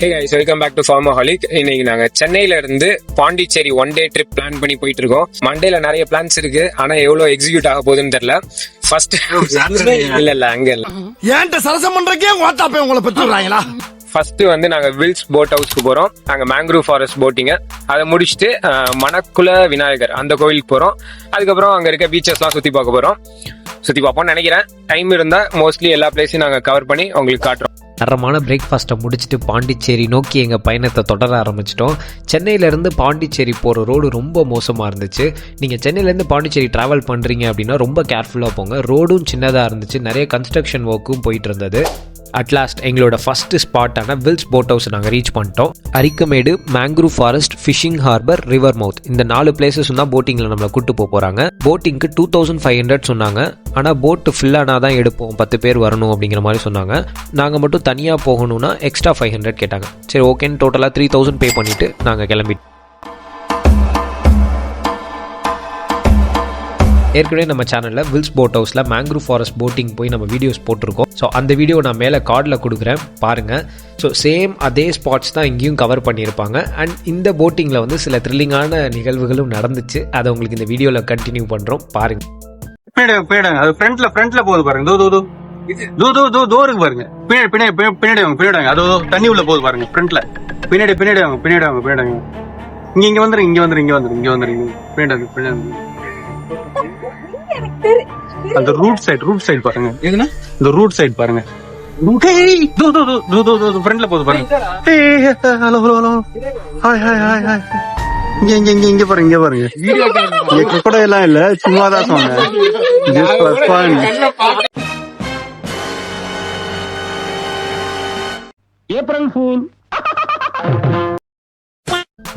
Hey guys, welcome back to Farmaholic. இன்னைக்கு நாங்க சென்னையில இருந்து Pondicherry one day trip plan பண்ணி போயிட்டு இருக்கோம். மண்டேல நிறைய பிளான்ஸ் இருக்கு, ஆனா எவ்வளவு எக்ஸிக்யூட் ஆக போகுதுன்னு தெரியல. ஃபர்ஸ்ட் இல்ல அங்க இல்ல ஏன்ட்ட சரசம் பண்றக்கே வாட்டாப்பே உங்களை பெற்றுறாங்களா? ஃபர்ஸ்ட் வந்து நாங்க வில்ஸ் போட் ஹவுஸ்க்கு போறோம். நாங்க மேங்க்ரூவ் ஃபாரஸ்ட் போட்டிங்க அதை முடிச்சுட்டு மணக்குள விநாயகர் அந்த கோயிலுக்கு போறோம். அதுக்கப்புறம் அங்க இருக்க பீச்சஸ்லாம் சுத்தி பார்க்க போறோம். சுத்தி பார்ப்போம்னு நினைக்கிறேன். டைம் இருந்தா மோஸ்ட்லி எல்லா பிளேஸையும் நாங்க கவர் பண்ணி உங்களுக்கு காட்டுறோம். தரமான பிரேக்ஃபாஸ்ட்டை முடிச்சுட்டு பாண்டிச்சேரி நோக்கி எங்கள் பயணத்தை தொடர ஆரம்பிச்சிட்டோம். சென்னையிலேருந்து பாண்டிச்சேரி போகிற ரோடு ரொம்ப மோசமாக இருந்துச்சு. நீங்கள் சென்னையிலேருந்து பாண்டிச்சேரி ட்ராவல் பண்ணுறீங்க அப்படின்னா ரொம்ப கேர்ஃபுல்லாக போங்க. ரோடும் சின்னதாக இருந்துச்சு, நிறைய கன்ஸ்ட்ரக்ஷன் ஒர்க்கும் போயிட்டு இருந்தது. அட்லாஸ்ட் எங்களோட ஃபஸ்ட்டு ஸ்பாட்டான வில்ஸ் போட் ஹவுஸ் நாங்கள் ரீச் பண்ணிட்டோம். Arikamedu, mangrove forest, fishing harbour, river mouth இந்த 4 பிளேசஸ் தான் போட்டிங்கில் நம்மளை கூட்டு போகிறாங்க. போட்டிங்க்கு 2500 சொன்னாங்க. ஆனால் போட்டு ஃபில்லானா தான் எடுப்போம், 10 பேர் வரணும் அப்படிங்கிற மாதிரி சொன்னாங்க. நாங்கள் மட்டும் தனியாக போகணும்னா எக்ஸ்ட்ரா 500 கேட்டாங்க. சரி ஓகேன்னு டோட்டலாக 3000 பே பண்ணிவிட்டு நாங்கள் கிளம்பிட்டோம். ஏற்கனவே நம்ம சேனலில் வில்ஸ் போட் ஹவுஸில் மேங்க்ரூவ் ஃபாரஸ்ட் போட்டிங் போய் நம்ம வீடியோஸ் போட்டிருக்கோம். ஸோ அந்த வீடியோ நான் மேலே கார்டில் கொடுக்குறேன் பாருங்கள். ஸோ சேம் அதே ஸ்பாட்ஸ் தான் இங்கேயும் கவர் பண்ணியிருப்பாங்க. அண்ட் இந்த போட்டிங்கில் வந்து சில த்ரில்லிங்கான நிகழ்வுகளும் நடந்துச்சு. அதை உங்களுக்கு இந்த வீடியோவில் கண்டினியூ பண்ணுறோம் பாருங்க. அது ஃப்ரண்ட்ல போகுது பாருங்க. இருக்கு பாருங்க. பின்னாடி அதோ தண்ணி உள்ள போகுது பாருங்க. ஃப்ரண்ட்ல பின்னாடி வாங்க. இங்க வந்துருங்க. பின்னாடி அந்த ரூட் சைடு பாருங்க. இந்த ரூட் சைடு பாருங்க. ஃப்ரண்ட்ல போகுது பாருங்க. Hello hi. இங்க பாருங்க. இங்க கூட எல்லாம் இல்ல, சும்மாதான் சொன்னேன். April fool.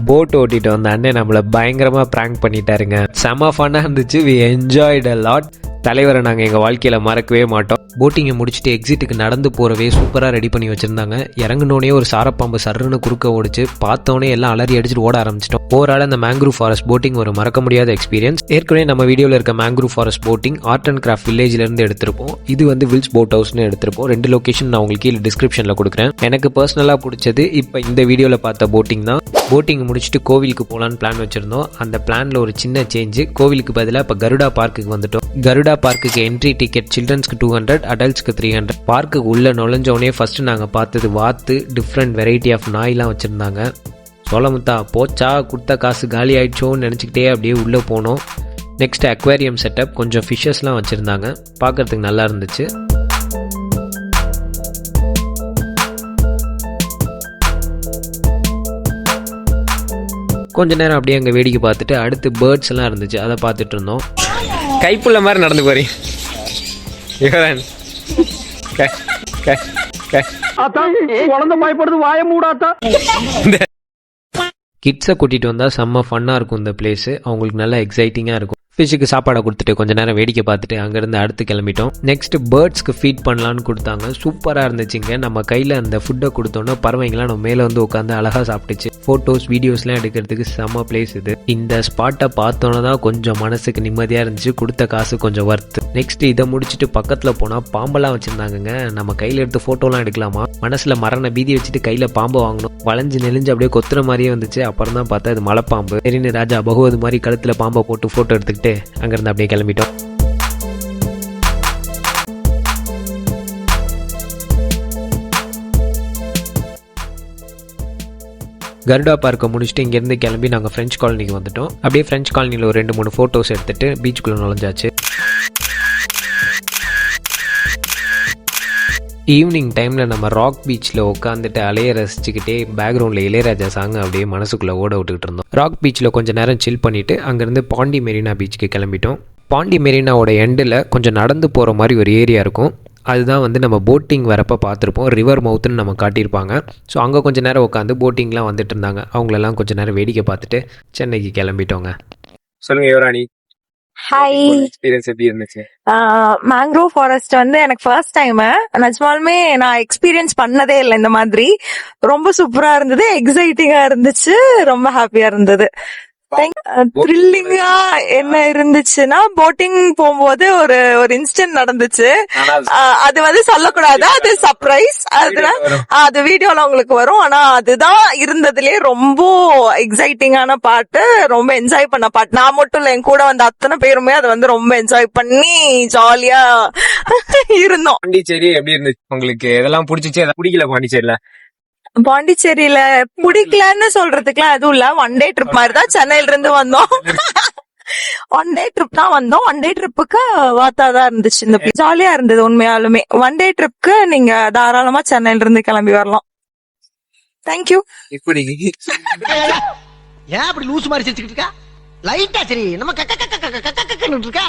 போட் ஓட்டிட்டு வந்த அண்ணன் நம்மளை பயங்கரமாக ப்ராங்க் பண்ணிட்டாருங்க. செம ஃபன்னாக இருந்துச்சு. We enjoyed a lot. தலைவரை நாங்கள் எங்கள் வாழ்க்கையில் மறக்கவே மாட்டோம். போட்டிங்கை முடிச்சுட்டு எக்ஸிட்டுக்கு நடந்து போகிறவே சூப்பராக ரெடி பண்ணி வச்சுருந்தாங்க. இறங்கினோடனே ஒரு சாரப்பாம்பு சர்ன்னு குறுக்க ஓடிச்சு. பார்த்தோன்னே எல்லாம் அலறி அடிச்சுட்டு ஓட ஆரம்பிச்சிட்டோம். ஓவரால் அந்த மேங்க்ரூவ் ஃபாரஸ்ட் போட்டிங் ஒரு மறக்க முடியாத எக்ஸ்பீரியன்ஸ். ஏற்கனவே நம்ம வீடியோவில் இருக்க mangrove forest boating art and craft வில்லேஜ்லேருந்து எடுத்திருப்போம். இது வந்து வில்ஸ் போட் ஹவுஸ்னு எடுத்திருப்போம். 2 லொகேஷன் நான் உங்களுக்கு கீழே டிஸ்கிரிப்ஷனில் கொடுக்குறேன். எனக்கு பர்சனலாக பிடிச்சது இப்போ இந்த வீடியோவில் பார்த்த போட்டிங் தான். போட்டிங் முடிச்சுட்டு கோவிலுக்கு போகலான்னு பிளான் வச்சுருந்தோம். அந்த பிளானில் ஒரு சின்ன சேஞ்சு. கோவிலுக்கு பதிலாக இப்போ கருடா பார்க்குக்கு வந்துட்டோம். கருடா பார்க்குக்கு என்ட்ரி டிக்கெட் சில்ட்ரன்ஸ்க்கு 200, அடல்ட்ஸ்க்கு 300. பார்க்குக்கு உள்ளே நுழைஞ்சோடனே ஃபஸ்ட்டு நாங்கள் பார்த்தது வாத்து. டிஃப்ரெண்ட் வெரைட்டி ஆஃப் நாய்லாம் வச்சுருந்தாங்க. சோளமுத்தா போச்சா, கொடுத்த காசு காலி ஆயிடுச்சோன்னு நினச்சிக்கிட்டே அப்படியே உள்ளே போனோம். நெக்ஸ்ட் அக்வேரியம் செட்டப், கொஞ்சம் ஃபிஷ்ஷஸ்லாம் வச்சுருந்தாங்க. பார்க்குறதுக்கு நல்லா இருந்துச்சு. கொஞ்ச நேரம் அப்படியே அங்கே வேடிக்கை பார்த்துட்டு அடுத்து பேர்ட்ஸ் எல்லாம் இருந்துச்சு, அதை பார்த்துட்டு இருந்தோம். கைப்புள்ள மாதிரி நடந்து போறீங்க. கிட்ஸை கூட்டிட்டு வந்தா செம்ம ஃபன்னா இருக்கும் இந்த பிளேஸ். அவங்களுக்கு நல்லா எக்ஸைட்டிங்கா இருக்கும். ஃபிஷ்ஷுக்கு சாப்பாடை கொடுத்துட்டு கொஞ்ச நேரம் வேடிக்கை பார்த்துட்டு அங்கேருந்து அடுத்து கிளம்பிட்டோம். நெக்ஸ்ட் பேர்ட்ஸ்க்கு ஃபீட் பண்ணலான்னு கொடுத்தாங்க. சூப்பராக இருந்துச்சுங்க. நம்ம கையில் அந்த ஃபுட்டை கொடுத்தோன்னா பறவைங்களாம் நம்ம மேலே வந்து உட்காந்து அழகாக சாப்பிட்டுச்சு. ஃபோட்டோஸ் வீடியோஸ்லாம் எடுக்கிறதுக்கு செம்ம பிளேஸ் இது. இந்த ஸ்பாட்டை பார்த்தோன்னா தான் கொஞ்சம் மனசுக்கு நிம்மதியாக இருந்துச்சு. கொடுத்த காசு கொஞ்சம் ஒர்த்து. நெக்ஸ்ட் இதை முடிச்சுட்டு பக்கத்தில் போனால் பாம்பெல்லாம் வச்சுருந்தாங்கங்க. நம்ம கையில் எடுத்து ஃபோட்டோலாம் எடுக்கலாமா? மனசில் மரண பீதி வச்சுட்டு கையில் பாம்பை வாங்கணும். வளைஞ்சு நெளிஞ்சு அப்படியே கொத்துற மாதிரியே வந்துச்சு. அப்புறம் தான் பார்த்தா இது மலைப்பாம்பு. சரின்னு ராஜா பகவது மாதிரி கழுத்தில் பாம்பை போட்டு ஃபோட்டோ எடுத்துக்கிட்டு அங்கிருந்து அப்படியே கிளம்பிட்டோம். கருடா பார்க்கை முடிச்சுட்டு இங்கேருந்து கிளம்பி நாங்கள் ஃப்ரெஞ்ச் காலனிக்கு வந்துட்டோம். அப்படியே ஃப்ரெஞ்ச் காலனியில் ஒரு 2-3 ஃபோட்டோஸ் எடுத்துட்டு பீச்சுக்குள்ளே நுழைஞ்சாச்சு. ஈவினிங் டைமில் நம்ம ராக் பீச்சில் உட்காந்துட்டு அலைய ரசிச்சுக்கிட்டே பேக்ரவுண்டில் இளையராஜா சாங் அப்படியே மனசுக்குள்ளே ஓட விட்டுக்கிட்டு இருந்தோம். ராக் பீச்சில் கொஞ்சம் நேரம் சில் பண்ணிவிட்டு அங்கேருந்து பாண்டி மெரினா பீச்சுக்கு கிளம்பிட்டோம். பாண்டி மெரினாவோட எண்டில் கொஞ்சம் நடந்து போகிற மாதிரி ஒரு ஏரியா இருக்கும். அதுதான் வந்து நம்ம போட்டிங் வரப்போ பார்த்துருப்போம். ரிவர் மவுத்துன்னு நம்ம காட்டியிருப்பாங்க. ஸோ அங்கே கொஞ்சம் நேரம் உட்காந்து போட்டிங்லாம் வந்துட்டு இருந்தாங்க. அவங்களெல்லாம் கொஞ்சம் நேரம் வேடிக்கை பார்த்துட்டு சென்னைக்கு கிளம்பிட்டோங்க. சொல்லுங்க யுவராணி. ஹாய். எக்ஸ்பீரியன்ஸ் எப்படி இருந்துச்சு? மேங்க்ரோவ் ஃபாரஸ்ட் வந்து எனக்கு ஃபர்ஸ்ட் டைம். நிஜமாலுமே நான் எக்ஸ்பீரியன்ஸ் பண்ணதே இல்லை இந்த மாதிரி. ரொம்ப சூப்பரா இருந்தது, எக்ஸைட்டிங்கா இருந்துச்சு, ரொம்ப ஹாப்பியா இருந்தது. த்ரில்லிங்கா என்ன இருந்துச்சுன்னா போட்டிங் போகும்போது ஒரு இன்சிடென்ட் நடந்துச்சு. அது வந்து சொல்லக்கூடாது, அது சர்ப்ரைஸ். அது வீடியோல உங்களுக்கு வரும். ஆனா அதுதான் இருந்ததுலயே ரொம்ப எக்ஸைட்டிங்கான பாட்டு, ரொம்ப என்ஜாய் பண்ண பாட்டு. நான் மட்டும் இல்ல, என் கூட வந்த அத்தனை பேருமே அதை வந்து ரொம்ப என்ஜாய் பண்ணி ஜாலியா இருந்தோம். பாண்டிச்சேரி எப்படி இருந்துச்சு உங்களுக்கு? எதெல்லாம் பிடிச்சிச்சு, எதாவது பிடிக்கல பாண்டிச்சேரியில? பாண்டிச்சேரியில பிடிக்கலன்னு சொல்றதுக்குலாம் எதுவும் இல்ல. ஒன் டே ட்ரிப் மாதிரி தான் சென்னையில இருந்து வந்தோம். ஒன் டே ட்ரிப் தான் வந்தோம். ஒன் டே ட்ரிப்புக்கு வாத்தாதான் இருந்துச்சு. இந்த ஜாலியா இருந்தது உண்மையாலுமே. ஒன் டே ட்ரிப்க்கு நீங்க தாராளமா சென்னையில இருந்து கிளம்பி வரலாம். தேங்க்யூ. இப்படி ஏன் அப்படி லூசு மாதிரி சிரிச்சுக்கிட்டு இருக்கா? லைட்டா சரி நம்ம இருக்கா